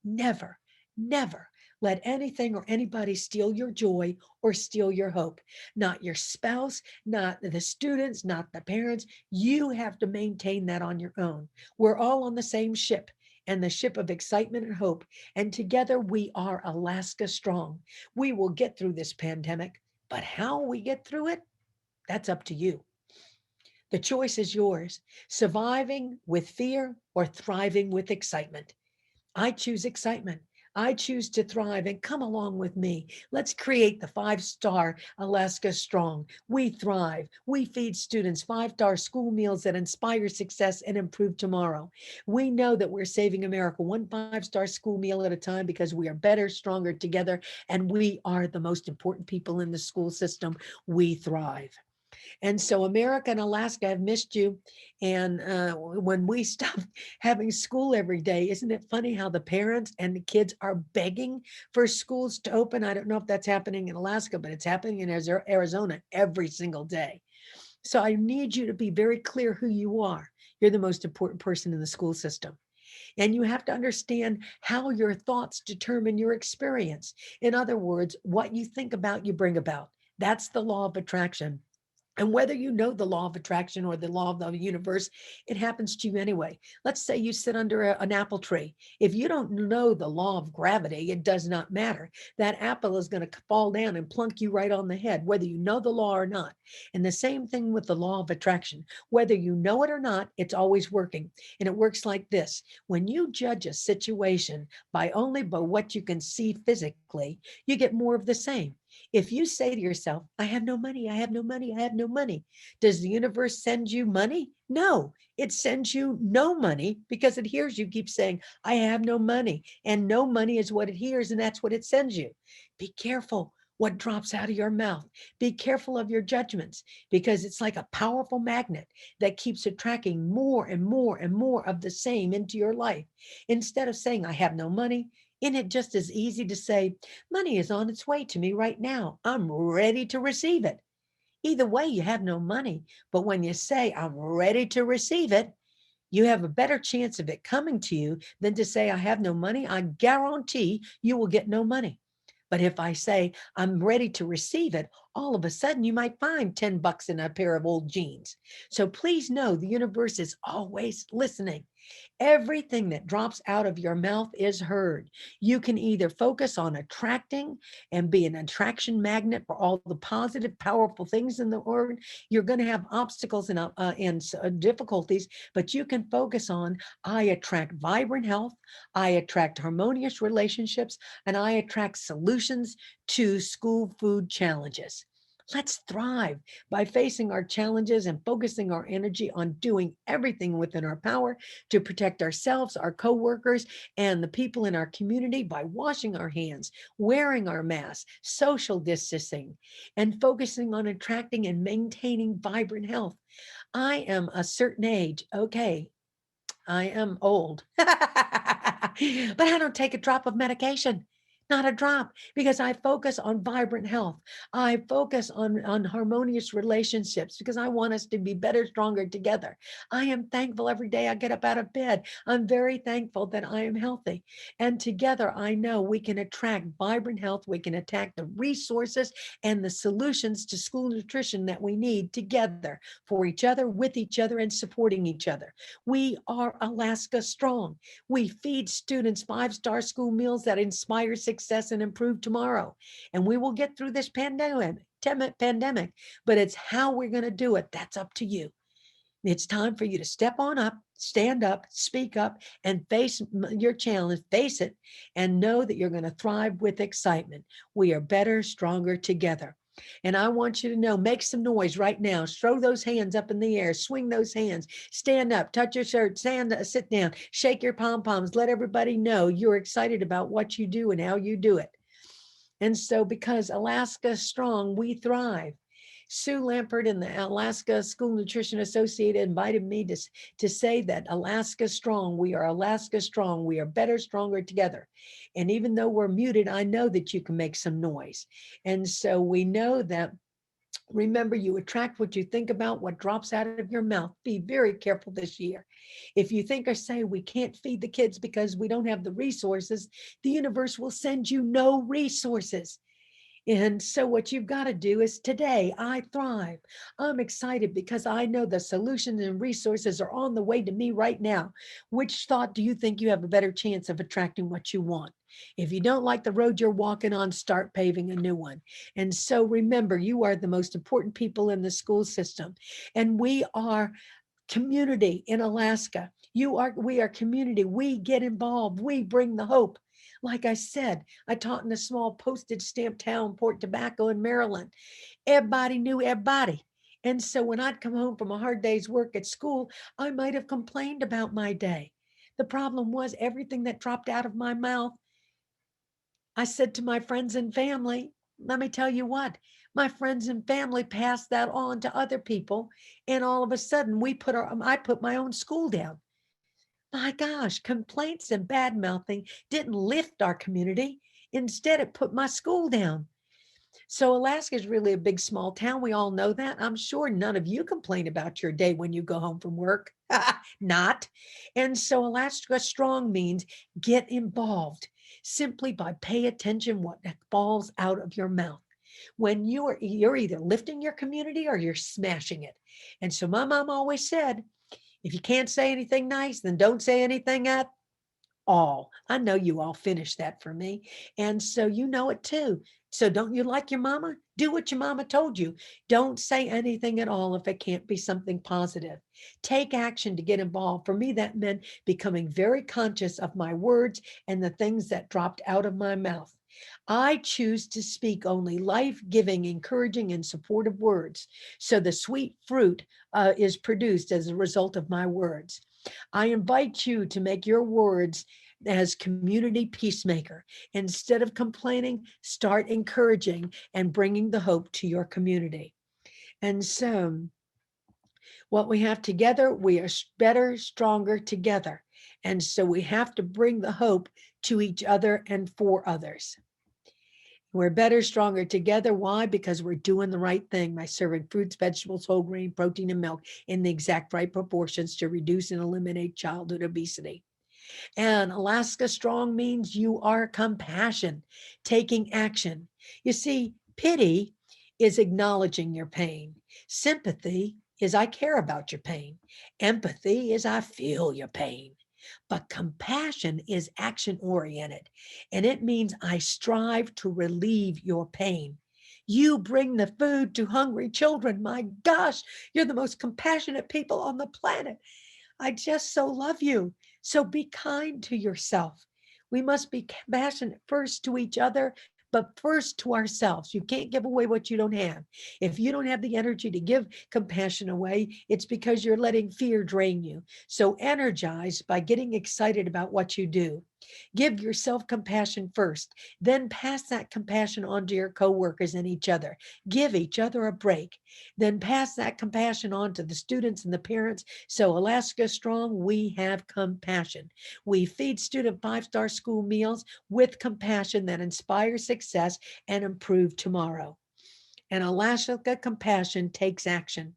never, never let anything or anybody steal your joy or steal your hope. Not your spouse, not the students, not the parents. You have to maintain that on your own. We're all on the same ship, and the ship of excitement and hope. And together we are Alaska Strong. We will get through this pandemic, but how we get through it, that's up to you. The choice is yours, surviving with fear or thriving with excitement. I choose excitement. I choose to thrive, and come along with me. Let's create the 5-star Alaska Strong. We thrive. We feed students 5-star school meals that inspire success and improve tomorrow. We know that we're saving America one 5-star school meal at a time because we are better, stronger together, and we are the most important people in the school system. We thrive. And so America and Alaska have missed you. And when we stop having school every day, isn't it funny how the parents and the kids are begging for schools to open? I don't know if that's happening in Alaska, but it's happening in Arizona every single day. So I need you to be very clear who you are. You're the most important person in the school system. And you have to understand how your thoughts determine your experience. In other words, what you think about, you bring about. That's the law of attraction. And whether you know the law of attraction or the law of the universe, it happens to you anyway. Let's say you sit under an apple tree. If you don't know the law of gravity, it does not matter. That apple is going to fall down and plunk you right on the head, whether you know the law or not. And the same thing with the law of attraction. Whether you know it or not, it's always working. And it works like this. When you judge a situation by what you can see physically, you get more of the same. If you say to yourself, I have no money, I have no money, I have no money, does the universe send you money? No, it sends you no money because it hears you keep saying, I have no money. And no money is what it hears, and that's what it sends you. Be careful what drops out of your mouth. Be careful of your judgments because it's like a powerful magnet that keeps attracting more and more and more of the same into your life. Instead of saying, I have no money, isn't it just as easy to say, money is on its way to me right now. I'm ready to receive it. Either way, you have no money. But when you say, I'm ready to receive it, you have a better chance of it coming to you than to say, I have no money. I guarantee you will get no money. But if I say, I'm ready to receive it, all of a sudden you might find $10 in a pair of old jeans. So please know the universe is always listening. Everything that drops out of your mouth is heard. You can either focus on attracting and be an attraction magnet for all the positive, powerful things in the world. You're going to have obstacles and difficulties, but you can focus on, I attract vibrant health, I attract harmonious relationships, and I attract solutions to school food challenges. Let's thrive by facing our challenges and focusing our energy on doing everything within our power to protect ourselves, our coworkers, and the people in our community by washing our hands, wearing our masks, social distancing, and focusing on attracting and maintaining vibrant health. I am a certain age. Okay, I am old, but I don't take a drop of medication. Not a drop, because I focus on vibrant health. I focus on harmonious relationships because I want us to be better, stronger together. I am thankful every day I get up out of bed. I'm very thankful that I am healthy. And together, I know we can attract vibrant health. We can attack the resources and the solutions to school nutrition that we need together for each other, with each other, and supporting each other. We are Alaska Strong. We feed students 5-star school meals that inspire success and improve tomorrow. And we will get through this pandemic, but it's how we're going to do it. That's up to you. It's time for you to step on up, stand up, speak up, and face your challenge, face it, and know that you're going to thrive with excitement. We are better, stronger together. And I want you to know, make some noise right now. Throw those hands up in the air, swing those hands, stand up, touch your shirt, sit down, shake your pom-poms. Let everybody know you're excited about what you do and how you do it. And so because Alaska Strong, we thrive. Sue Lampert and the Alaska School Nutrition Association invited me to say that Alaska Strong, we are Alaska Strong, we are better, stronger together. And even though we're muted, I know that you can make some noise. And so we know that, remember, you attract what you think about, what drops out of your mouth. Be very careful this year. If you think or say we can't feed the kids because we don't have the resources, the universe will send you no resources. And so what you've got to do is, today, I thrive. I'm excited because I know the solutions and resources are on the way to me right now. Which thought do you think you have a better chance of attracting what you want? If you don't like the road you're walking on, start paving a new one. And so remember, you are the most important people in the school system. And we are community in Alaska. We are community. We get involved. We bring the hope. Like I said, I taught in a small postage stamp town, Port Tobacco in Maryland. Everybody knew everybody. And so when I'd come home from a hard day's work at school, I might have complained about my day. The problem was everything that dropped out of my mouth, I said to my friends and family. Let me tell you what, my friends and family passed that on to other people. And all of a sudden I put my own school down. My gosh, complaints and bad mouthing didn't lift our community. Instead, it put my school down. So Alaska is really a big, small town. We all know that. I'm sure none of you complain about your day when you go home from work. Not. And so Alaska Strong means get involved simply by pay attention what falls out of your mouth. When you're either lifting your community or you're smashing it. And so my mom always said, if you can't say anything nice, then don't say anything at all. I know you all finished that for me. And so you know it too. So don't you like your mama? Do what your mama told you. Don't say anything at all if it can't be something positive. Take action to get involved. For me, that meant becoming very conscious of my words and the things that dropped out of my mouth. I choose to speak only life-giving, encouraging, and supportive words. So the sweet fruit is produced as a result of my words. I invite you to make your words as community peacemaker. Instead of complaining, start encouraging and bringing the hope to your community. And so what we have together, we are better, stronger together. And so we have to bring the hope to each other and for others. We're better, stronger together. Why? Because we're doing the right thing by serving fruits, vegetables, whole grain, protein, and milk in the exact right proportions to reduce and eliminate childhood obesity. And Alaska Strong means you are compassion, taking action. You see, pity is acknowledging your pain. Sympathy is I care about your pain. Empathy is I feel your pain. But compassion is action oriented, and it means I strive to relieve your pain. You bring the food to hungry children. My gosh, you're the most compassionate people on the planet. I just so love you. So be kind to yourself. We must be compassionate first to each other, but first to ourselves. You can't give away what you don't have. If you don't have the energy to give compassion away, it's because you're letting fear drain you. So energize by getting excited about what you do. Give yourself compassion first, then pass that compassion on to your coworkers and each other. Give each other a break, then pass that compassion on to the students and the parents. So Alaska Strong, we have compassion. We feed student 5-star school meals with compassion that inspires success and improve tomorrow. And Alaska Compassion takes action.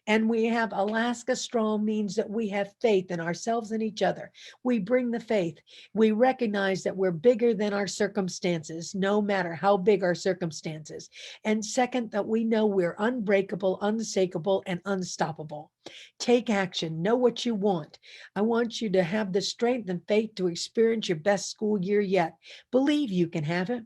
And we have Alaska Strong means that we have faith in ourselves and each other. We bring the faith. We recognize that we're bigger than our circumstances, no matter how big our circumstances. And second, that we know we're unbreakable, unshakable, and unstoppable. Take action. Know what you want. I want you to have the strength and faith to experience your best school year yet. Believe you can have it.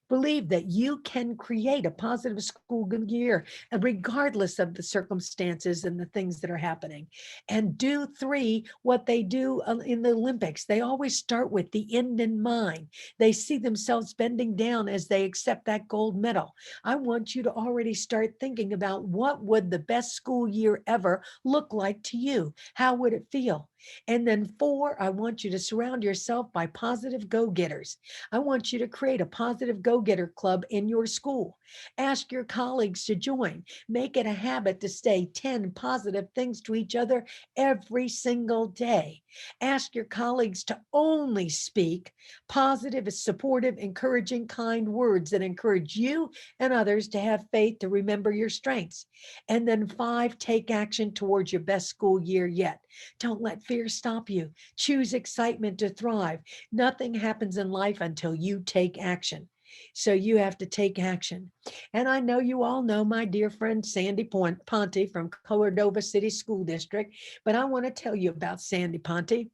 Believe that you can create a positive school year, regardless of the circumstances and the things that are happening. And do 3, what they do in the Olympics. They always start with the end in mind. They see themselves bending down as they accept that gold medal. I want you to already start thinking about what would the best school year ever look like to you? How would it feel? And then 4, I want you to surround yourself by positive go-getters. I want you to create a positive go-getter club in your school. Ask your colleagues to join. Make it a habit to say 10 positive things to each other every single day. Ask your colleagues to only speak positive, supportive, encouraging, kind words that encourage you and others to have faith, to remember your strengths. And then 5, take action towards your best school year yet. Don't let fear stop you. Choose excitement to thrive. Nothing happens in life until you take action. So you have to take action. And I know you all know my dear friend Sandy Ponte from Cordova City School District, but I want to tell you about Sandy Ponte.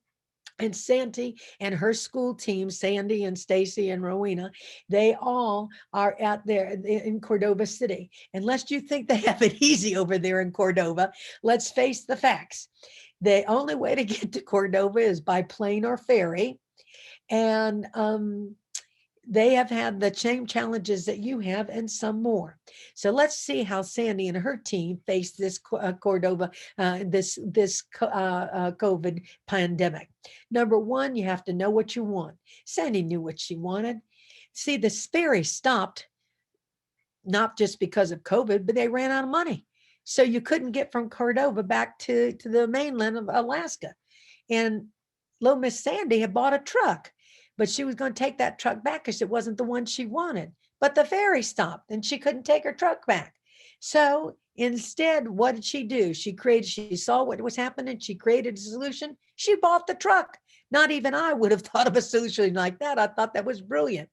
And Sandy and her school team, Sandy and Stacy and Rowena, they all are out there in Cordova City. Unless you think they have it easy over there in Cordova, let's face the facts. The only way to get to Cordova is by plane or ferry. And they have had the same challenges that you have and some more. So let's see how Sandy and her team faced this Cordova, this COVID pandemic. Number 1, you have to know what you want. Sandy knew what she wanted. See, the ferry stopped, not just because of COVID, but they ran out of money. So you couldn't get from Cordova back to the mainland of Alaska. And little Miss Sandy had bought a truck, but she was going to take that truck back because it wasn't the one she wanted. But the ferry stopped and she couldn't take her truck back. So instead, what did she do? She saw what was happening. She created a solution. She bought the truck. Not even I would have thought of a solution like that. I thought that was brilliant.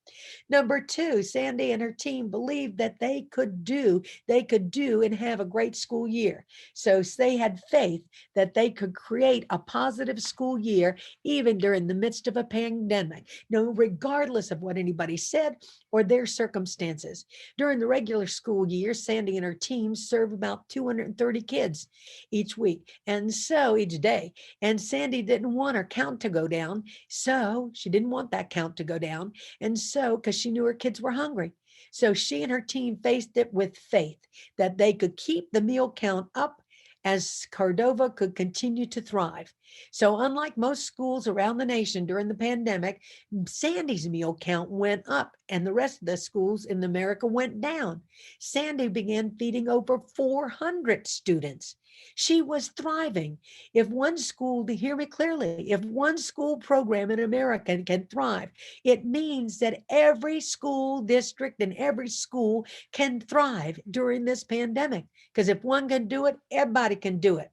Number 2, Sandy and her team believed that they could do and have a great school year. So they had faith that they could create a positive school year, even during the midst of a pandemic, regardless of what anybody said or their circumstances. During the regular school year, Sandy and her team serve about 230 kids each week, and so each day. And Sandy didn't want her count to go down. So she didn't want that count to go down. And so, because she knew her kids were hungry. So she and her team faced it with faith that they could keep the meal count up as Cordova could continue to thrive. So unlike most schools around the nation during the pandemic, Sandy's meal count went up and the rest of the schools in America went down. Sandy began feeding over 400 students. She was thriving. If one school, to hear me clearly, if one school program in America can thrive, it means that every school district and every school can thrive during this pandemic. Because if one can do it, everybody can do it.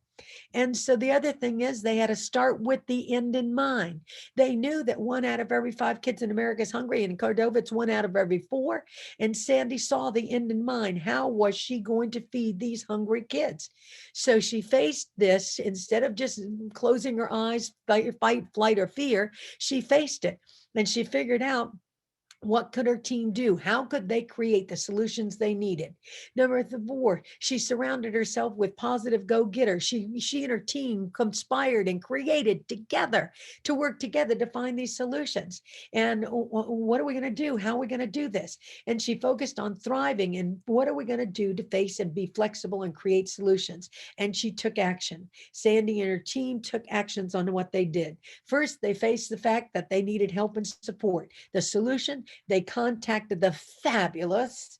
And so the other thing is they had to start with the end in mind. They knew that 1 out of every 5 kids in America is hungry. In Cordova, it's 1 out of every 4. And Sandy saw the end in mind. How was she going to feed these hungry kids? So she faced this instead of just closing her eyes, fight, flight, or fear. She faced it and she figured out, what could her team do? How could they create the solutions they needed? Number 4, she surrounded herself with positive go-getters. She and her team conspired and created together to work together to find these solutions. And what are we going to do? How are we going to do this? And she focused on thriving and what are we going to do to face and be flexible and create solutions? And she took action. Sandy and her team took actions on what they did. First, they faced the fact that they needed help and support. The solution, they contacted the fabulous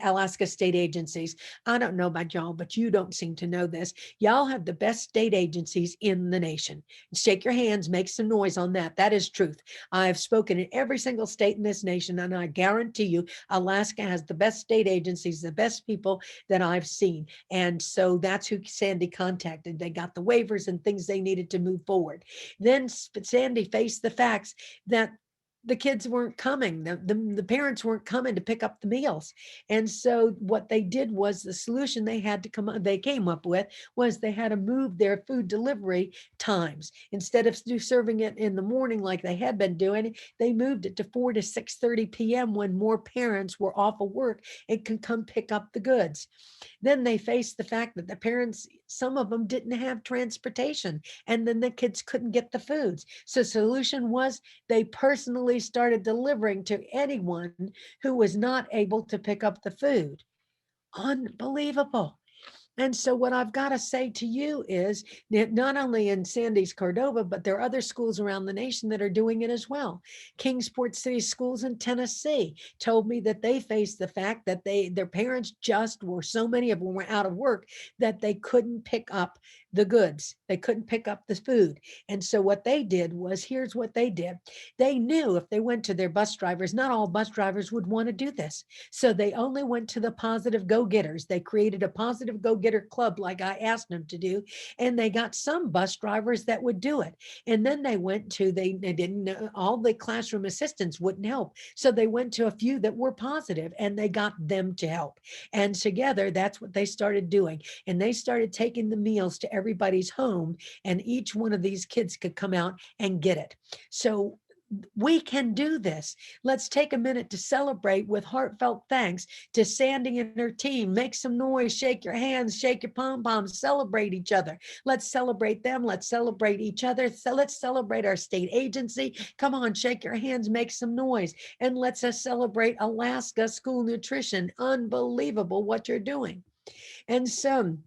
Alaska state agencies. I don't know about y'all, but you don't seem to know this. Y'all have the best state agencies in the nation. Shake your hands, make some noise on that. That is truth. I've spoken in every single state in this nation, and I guarantee you, Alaska has the best state agencies, the best people that I've seen. And so that's who Sandy contacted. They got the waivers and things they needed to move forward. Then Sandy faced the facts that the kids weren't coming. The parents weren't coming to pick up the meals. And so what they did was the solution they came up with was they had to move their food delivery times. Instead of serving it in the morning like they had been doing, they moved it to 4 to 6:30 p.m. when more parents were off of work and could come pick up the goods. Then they faced the fact that the parents, some of them didn't have transportation, and then the kids couldn't get the foods. So solution was they personally started delivering to anyone who was not able to pick up the food. Unbelievable. And so what I've got to say to you is that not only in Sandy's Cordova, but there are other schools around the nation that are doing it as well. Kingsport City Schools in Tennessee told me that they faced the fact that their parents just were, so many of them were out of work that they couldn't pick up the goods. They couldn't pick up the food. And so what they did was, here's what they did. They knew if they went to their bus drivers, not all bus drivers would want to do this. So they only went to the positive go-getters. They created a positive go-getter club like I asked them to do. And they got some bus drivers that would do it. And then they went to, they didn't know, all the classroom assistants wouldn't help. So they went to a few that were positive and they got them to help. And together, that's what they started doing. And they started taking the meals to everybody's home, and each one of these kids could come out and get it. So we can do this. Let's take a minute to celebrate with heartfelt thanks to Sandy and her team. Make some noise, shake your hands, shake your pom-poms, celebrate each other. Let's celebrate them. Let's celebrate each other. So let's celebrate our state agency. Come on, shake your hands, make some noise. And let's celebrate Alaska School Nutrition. Unbelievable what you're doing. And so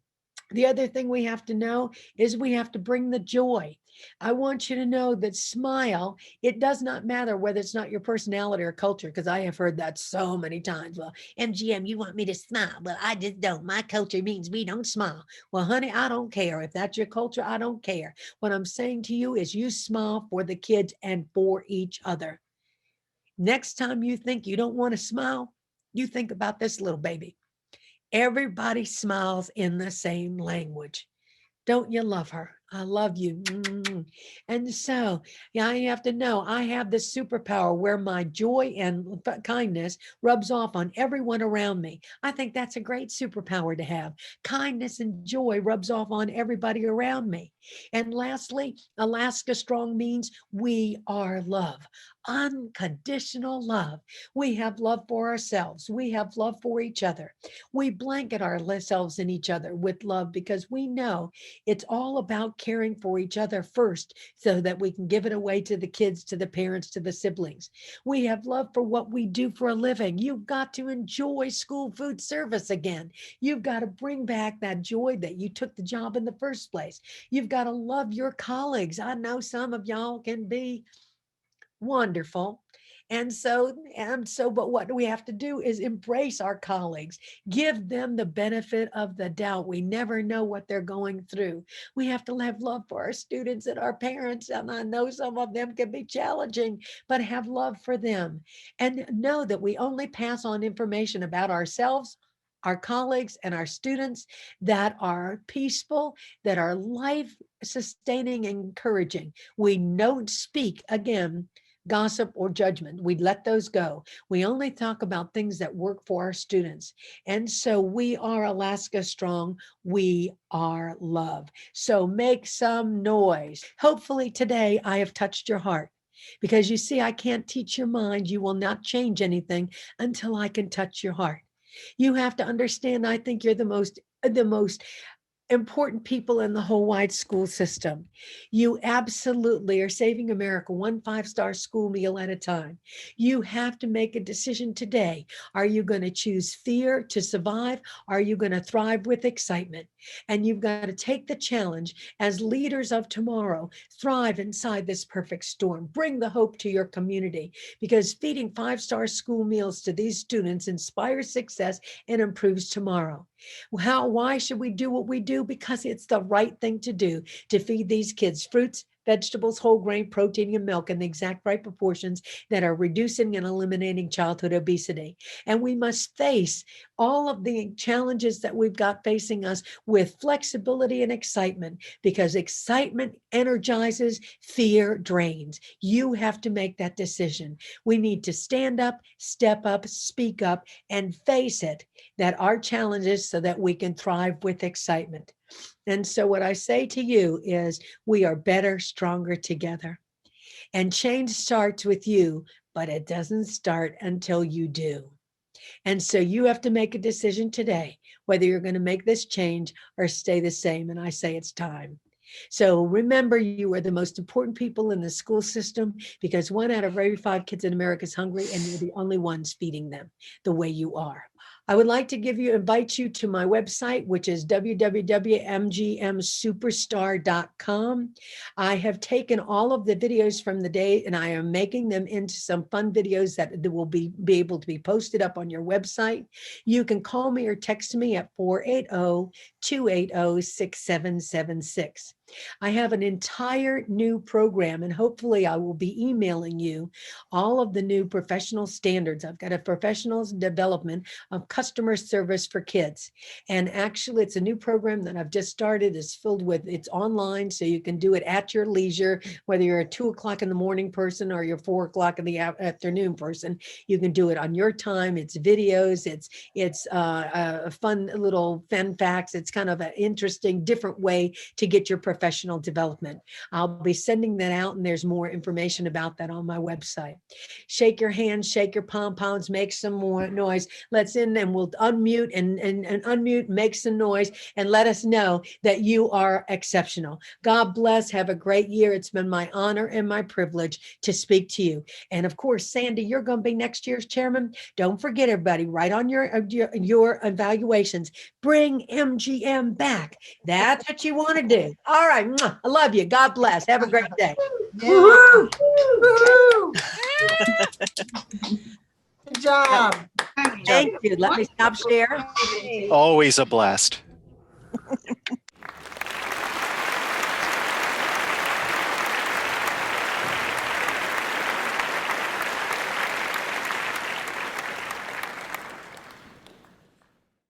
the other thing we have to know is we have to bring the joy. I want you to know that smile, it does not matter whether it's not your personality or culture, because I have heard that so many times. Well, M.G.M, you want me to smile, but I just don't. My culture means we don't smile. Well, honey, I don't care. If that's your culture, I don't care. What I'm saying to you is you smile for the kids and for each other. Next time you think you don't want to smile, you think about this little baby. Everybody smiles in the same language. Don't you love her? I love you. And so, yeah, you have to know I have this superpower where my joy and kindness rubs off on everyone around me. I think that's a great superpower to have. Kindness and joy rubs off on everybody around me. And lastly, Alaska Strong means we are love, unconditional love. We have love for ourselves. We have love for each other. We blanket ourselves in each other with love because we know it's all about caring for each other first so that we can give it away to the kids, to the parents, to the siblings. We have love for what we do for a living. You've got to enjoy school food service again. You've got to bring back that joy that you took the job in the first place. You've got to love your colleagues. I know some of y'all can be wonderful. But what we have to do is embrace our colleagues, give them the benefit of the doubt. We never know what they're going through. We have to have love for our students and our parents. And I know some of them can be challenging, but have love for them and know that we only pass on information about ourselves, our colleagues, and our students that are peaceful, that are life sustaining and encouraging. We don't speak again gossip or judgment. We let those go. We only talk about things that work for our students. And so we are Alaska Strong. We are love. So make some noise. Hopefully today I have touched your heart. Because you see, I can't teach your mind. You will not change anything until I can touch your heart. You have to understand, I think you're the most important people in the whole wide school system. You absolutely are saving America one 5-star school meal at a time. You have to make a decision today. Are you going to choose fear to survive? Are you going to thrive with excitement? And you've got to take the challenge as leaders of tomorrow, thrive inside this perfect storm. Bring the hope to your community, because feeding 5-star school meals to these students inspires success and improves tomorrow. Why should we do what we do? Because it's the right thing to do to feed these kids fruits, vegetables, whole grain, protein, and milk in the exact right proportions that are reducing and eliminating childhood obesity. And we must face all of the challenges that we've got facing us with flexibility and excitement, because excitement energizes, fear drains. You have to make that decision. We need to stand up, step up, speak up, and face it, that our challenges, so that we can thrive with excitement. And so what I say to you is, we are better, stronger together. And change starts with you, but it doesn't start until you do. And so you have to make a decision today, whether you're going to make this change or stay the same. And I say it's time. So remember, you are the most important people in the school system, because 1 out of every 5 kids in America is hungry, and you're the only ones feeding them the way you are. I would like to invite you to my website, which is www.mgmsuperstar.com. I have taken all of the videos from the day, and I am making them into some fun videos that will be able to be posted up on your website. You can call me or text me at 480-280-6776. I have an entire new program, and hopefully I will be emailing you all of the new professional standards. I've got a professional development of customer service for kids. And actually, it's a new program that I've just started. It's online, so you can do it at your leisure, whether you're a 2 o'clock in the morning person or you're 4 o'clock in the afternoon person. You can do it on your time. It's videos. It's a fun little fun facts. It's kind of an interesting, different way to get your professional development. I'll be sending that out, and there's more information about that on my website. Shake your hands, shake your pom-poms, make some more noise. Let's in, and we'll unmute and unmute, make some noise, and let us know that you are exceptional. God bless. Have a great year. It's been my honor and my privilege to speak to you. And of course, Sandy, you're going to be next year's chairman. Don't forget, everybody, write on your evaluations, bring MGM back. That's what you want to do. All right. I love you. God bless. Have a great day. Yeah. Good job. Thank you. Let me stop share. Always a blast.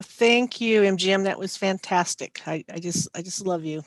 Thank you, M.G.M. That was fantastic. I just love you.